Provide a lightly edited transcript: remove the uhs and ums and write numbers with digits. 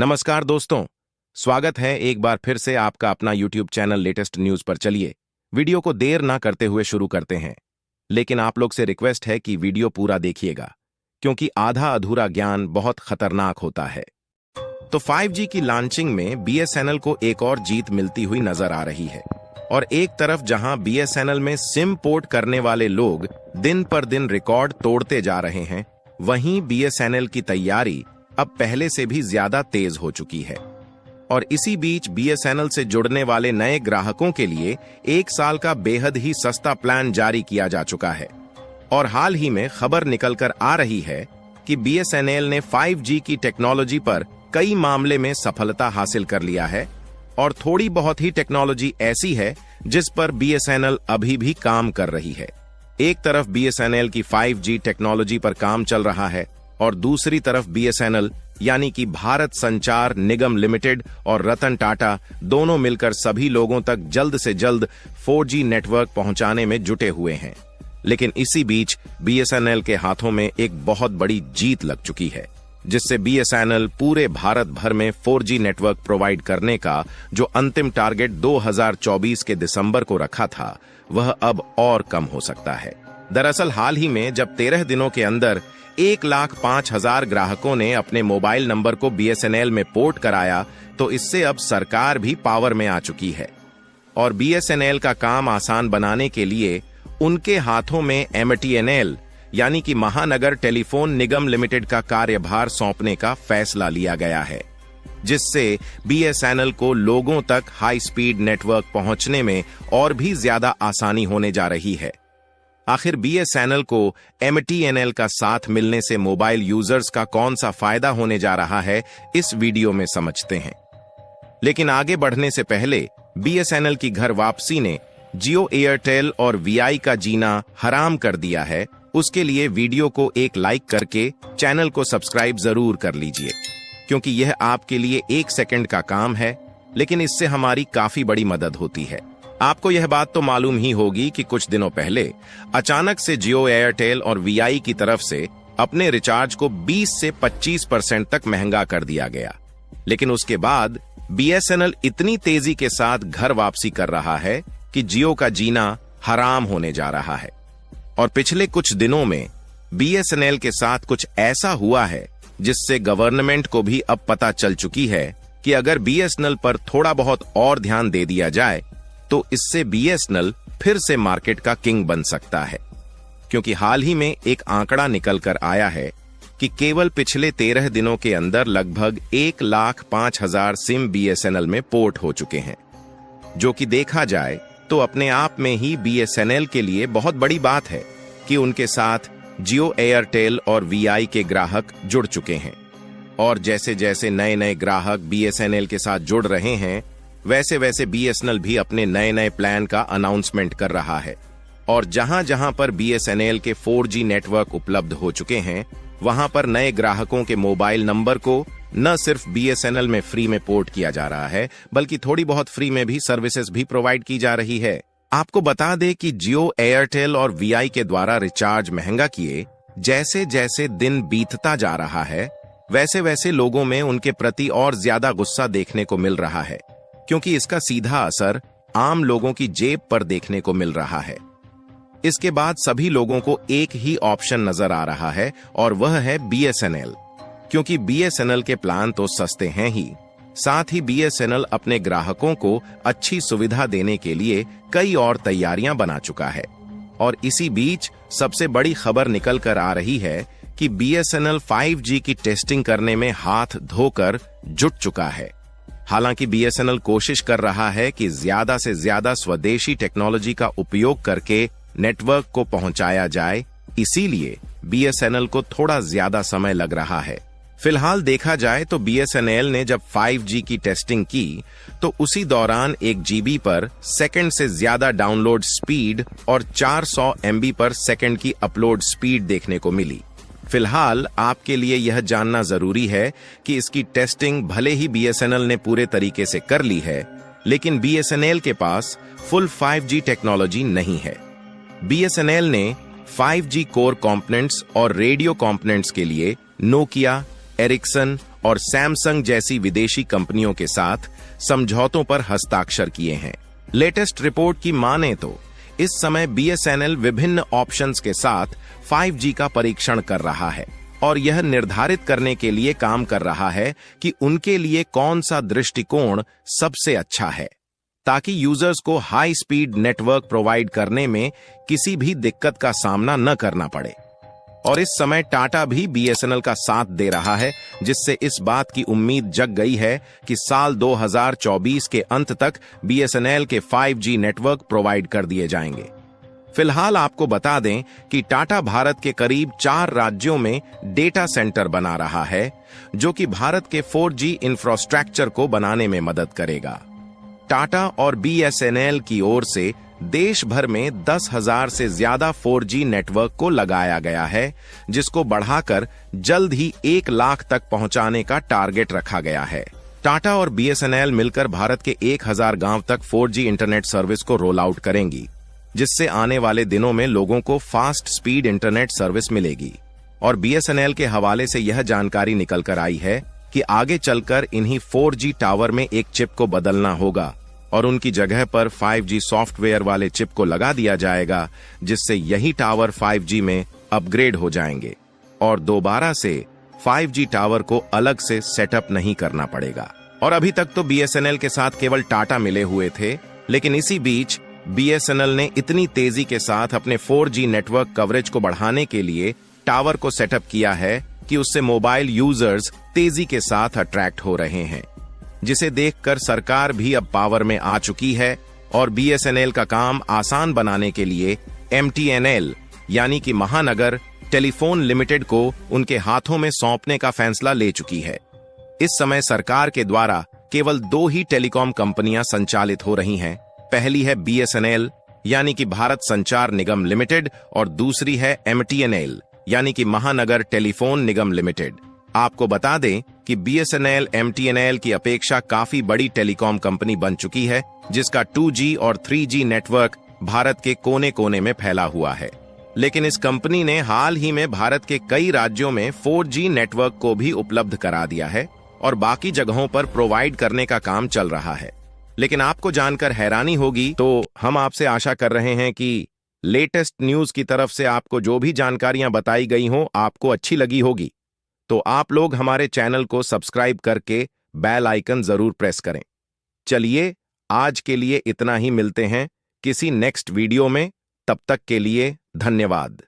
नमस्कार दोस्तों, स्वागत है एक बार फिर से आपका अपना YouTube चैनल लेटेस्ट न्यूज पर। चलिए वीडियो को देर ना करते हुए शुरू करते हैं, लेकिन आप लोग से रिक्वेस्ट है कि वीडियो पूरा देखिएगा क्योंकि आधा अधूरा ज्ञान बहुत खतरनाक होता है। तो 5G की लॉन्चिंग में BSNL को एक और जीत मिलती हुई नजर आ रही है और एक तरफ जहां BSNL में सिम पोर्ट करने वाले लोग दिन पर दिन रिकॉर्ड तोड़ते जा रहे हैं, वहीं BSNL की तैयारी अब पहले से भी ज्यादा तेज हो चुकी है। और इसी बीच BSNL से जुड़ने वाले नए ग्राहकों के लिए 1 साल का बेहद ही सस्ता प्लान जारी किया जा चुका है। और हाल ही में खबर निकलकर आ रही है कि BSNL ने 5G की टेक्नोलॉजी पर कई मामले में सफलता हासिल कर लिया है और थोड़ी बहुत ही टेक्नोलॉजी ऐसी है जिस पर BSNL अभी भी काम कर रही है। एक तरफ BSNL की 5G टेक्नोलॉजी पर काम चल रहा है और दूसरी तरफ BSNL यानी कि भारत संचार निगम लिमिटेड और रतन टाटा दोनों मिलकर सभी लोगों तक जल्द से जल्द 4G नेटवर्क पहुंचाने में जुटे हुए हैं। लेकिन इसी बीच BSNL के हाथों में एक बहुत बड़ी जीत लग चुकी है, जिससे BSNL पूरे भारत भर में 4G नेटवर्क प्रोवाइड करने का जो अंतिम टारगेट 2024 के दिसंबर को रखा था, वह अब और कम हो सकता है। दरअसल हाल ही में जब 13 दिनों के अंदर 1,05,000 ग्राहकों ने अपने मोबाइल नंबर को BSNL में पोर्ट कराया, तो इससे अब सरकार भी पावर में आ चुकी है और BSNL का काम आसान बनाने के लिए उनके हाथों में MTNL यानी कि महानगर टेलीफोन निगम लिमिटेड का कार्यभार सौंपने का फैसला लिया गया है, जिससे BSNL को लोगों तक हाई स्पीड नेटवर्क पहुंचने में और भी ज्यादा आसानी होने जा रही है। आखिर BSNL को MTNL का साथ मिलने से मोबाइल यूजर्स का कौन सा फायदा होने जा रहा है, इस वीडियो में समझते हैं। लेकिन आगे बढ़ने से पहले BSNL की घर वापसी ने जियो, एयरटेल और VI का जीना हराम कर दिया है। उसके लिए वीडियो को एक लाइक करके चैनल को सब्सक्राइब जरूर कर लीजिए, क्योंकि यह आपके लिए 1 सेकंड का काम है, लेकिन इससे हमारी काफी बड़ी मदद होती है। आपको यह बात तो मालूम ही होगी कि कुछ दिनों पहले अचानक से जियो, एयरटेल और VI की तरफ से अपने रिचार्ज को 20 से 25% तक महंगा कर दिया गया। लेकिन उसके बाद BSNL इतनी तेजी के साथ घर वापसी कर रहा है कि जियो का जीना हराम होने जा रहा है। और पिछले कुछ दिनों में BSNL के साथ कुछ ऐसा हुआ है जिससे गवर्नमेंट को भी अब पता चल चुकी है कि अगर BSNL पर थोड़ा बहुत और ध्यान दे दिया जाए तो इससे BSNL फिर से मार्केट का किंग बन सकता है। क्योंकि हाल ही में एक आंकड़ा निकल कर आया है कि केवल पिछले 13 दिनों के अंदर लगभग 1,05,000 सिम BSNL में पोर्ट हो चुके हैं, जो कि देखा जाए तो अपने आप में ही BSNL के लिए बहुत बड़ी बात है कि उनके साथ जियो, एयरटेल और VI के ग्राहक जुड़ चुके हैं। और जैसे जैसे नए नए ग्राहक BSNL के साथ जुड़ रहे हैं, वैसे वैसे BSNL भी अपने नए नए प्लान का अनाउंसमेंट कर रहा है। और जहां जहां पर BSNL के 4G नेटवर्क उपलब्ध हो चुके हैं, वहां पर नए ग्राहकों के मोबाइल नंबर को न सिर्फ BSNL में फ्री में पोर्ट किया जा रहा है, बल्कि थोड़ी बहुत फ्री में भी सर्विसेज भी प्रोवाइड की जा रही है। आपको बता दें कि जियो, एयरटेल और VI के द्वारा रिचार्ज महंगा किए जैसे जैसे दिन बीतता जा रहा है, वैसे वैसे लोगों में उनके प्रति और ज्यादा गुस्सा देखने को मिल रहा है, क्योंकि इसका सीधा असर आम लोगों की जेब पर देखने को मिल रहा है। इसके बाद सभी लोगों को एक ही ऑप्शन नजर आ रहा है और वह है BSNL, क्योंकि BSNL के प्लान तो सस्ते हैं ही, साथ ही BSNL अपने ग्राहकों को अच्छी सुविधा देने के लिए कई और तैयारियां बना चुका है। और इसी बीच सबसे बड़ी खबर निकल कर आ रही है कि BSNL 5G की टेस्टिंग करने में हाथ धोकर जुट चुका है। हालांकि BSNL कोशिश कर रहा है कि ज्यादा से ज्यादा स्वदेशी टेक्नोलॉजी का उपयोग करके नेटवर्क को पहुंचाया जाए, इसीलिए BSNL को थोड़ा ज्यादा समय लग रहा है। फिलहाल देखा जाए तो BSNL ने जब 5G की टेस्टिंग की तो उसी दौरान 1 GB पर सेकंड से ज्यादा डाउनलोड स्पीड और 400 MB पर सेकंड की अपलोड स्पीड देखने को मिली। फिलहाल आपके लिए यह जानना जरूरी है कि इसकी टेस्टिंग भले ही BSNL ने पूरे तरीके से कर ली है, लेकिन BSNL के पास फुल 5G टेक्नोलॉजी नहीं है। BSNL ने 5G कोर कंपोनेंट्स और रेडियो कंपोनेंट्स के लिए नोकिया, एरिक्सन और सैमसंग जैसी विदेशी कंपनियों के साथ समझौतों पर हस्ताक्षर किए हैं। लेटेस्ट रिपोर्ट की माने तो इस समय बीएसएनएल विभिन्न ऑप्शंस के साथ 5G का परीक्षण कर रहा है और यह निर्धारित करने के लिए काम कर रहा है कि उनके लिए कौन सा दृष्टिकोण सबसे अच्छा है, ताकि यूजर्स को हाई स्पीड नेटवर्क प्रोवाइड करने में किसी भी दिक्कत का सामना न करना पड़े। और इस समय टाटा भी बीएसएनएल का साथ दे रहा है, जिससे इस बात की उम्मीद जग गई है कि साल 2024 के अंत तक बीएसएनएल के 5G नेटवर्क प्रोवाइड कर दिए जाएंगे। फिलहाल आपको बता दें कि टाटा भारत के करीब 4 राज्यों में डेटा सेंटर बना रहा है, जो कि भारत के 4G इंफ्रास्ट्रक्चर को बनाने में मदद करेगा। टाटा और बीएसएनएल की ओर से देश भर में 10,000 से ज्यादा 4G नेटवर्क को लगाया गया है, जिसको बढ़ाकर जल्द ही 1 लाख तक पहुंचाने का टारगेट रखा गया है। टाटा और बीएसएनएल मिलकर भारत के 1,000 गांव तक 4G इंटरनेट सर्विस को रोल आउट करेंगी, जिससे आने वाले दिनों में लोगों को फास्ट स्पीड इंटरनेट सर्विस मिलेगी। और बीएसएनएल के हवाले से यह जानकारी निकल कर आई है कि आगे चलकर इन्हीं 4G टावर में एक चिप को बदलना होगा और उनकी जगह पर 5G सॉफ्टवेयर वाले चिप को लगा दिया जाएगा, जिससे यही टावर 5G में अपग्रेड हो जाएंगे और दोबारा से 5G टावर को अलग से सेटअप नहीं करना पड़ेगा। और अभी तक तो बीएसएनएल के साथ केवल टाटा मिले हुए थे, लेकिन इसी बीच बीएसएनएल ने इतनी तेजी के साथ अपने 4G नेटवर्क कवरेज को बढ़ाने के लिए टावर को सेटअप किया है कि उससे मोबाइल यूजर्स तेजी के साथ अट्रैक्ट हो रहे हैं, जिसे देखकर सरकार भी अब पावर में आ चुकी है और बीएसएनएल का काम आसान बनाने के लिए एमटीएनएल यानी कि महानगर टेलीफोन लिमिटेड को उनके हाथों में सौंपने का फैसला ले चुकी है। इस समय सरकार के द्वारा केवल 2 ही टेलीकॉम कंपनियां संचालित हो रही हैं। पहली है बीएसएनएल यानी कि भारत संचार निगम लिमिटेड और दूसरी है एमटीएनएल यानी कि महानगर टेलीफोन निगम लिमिटेड। आपको बता दें कि बीएसएनएल एमटीएनएल की अपेक्षा काफी बड़ी टेलीकॉम कंपनी बन चुकी है, जिसका 2G और 3G नेटवर्क भारत के कोने कोने में फैला हुआ है। लेकिन इस कंपनी ने हाल ही में भारत के कई राज्यों में 4G नेटवर्क को भी उपलब्ध करा दिया है और बाकी जगहों पर प्रोवाइड करने का काम चल रहा है। लेकिन आपको जानकर हैरानी होगी, तो हम आपसे आशा कर रहे हैं कि लेटेस्ट न्यूज की तरफ से आपको जो भी जानकारियां बताई गई हों आपको अच्छी लगी होगी। तो आप लोग हमारे चैनल को सब्सक्राइब करके बेल आइकन जरूर प्रेस करें। चलिए आज के लिए इतना ही, मिलते हैं किसी नेक्स्ट वीडियो में। तब तक के लिए धन्यवाद।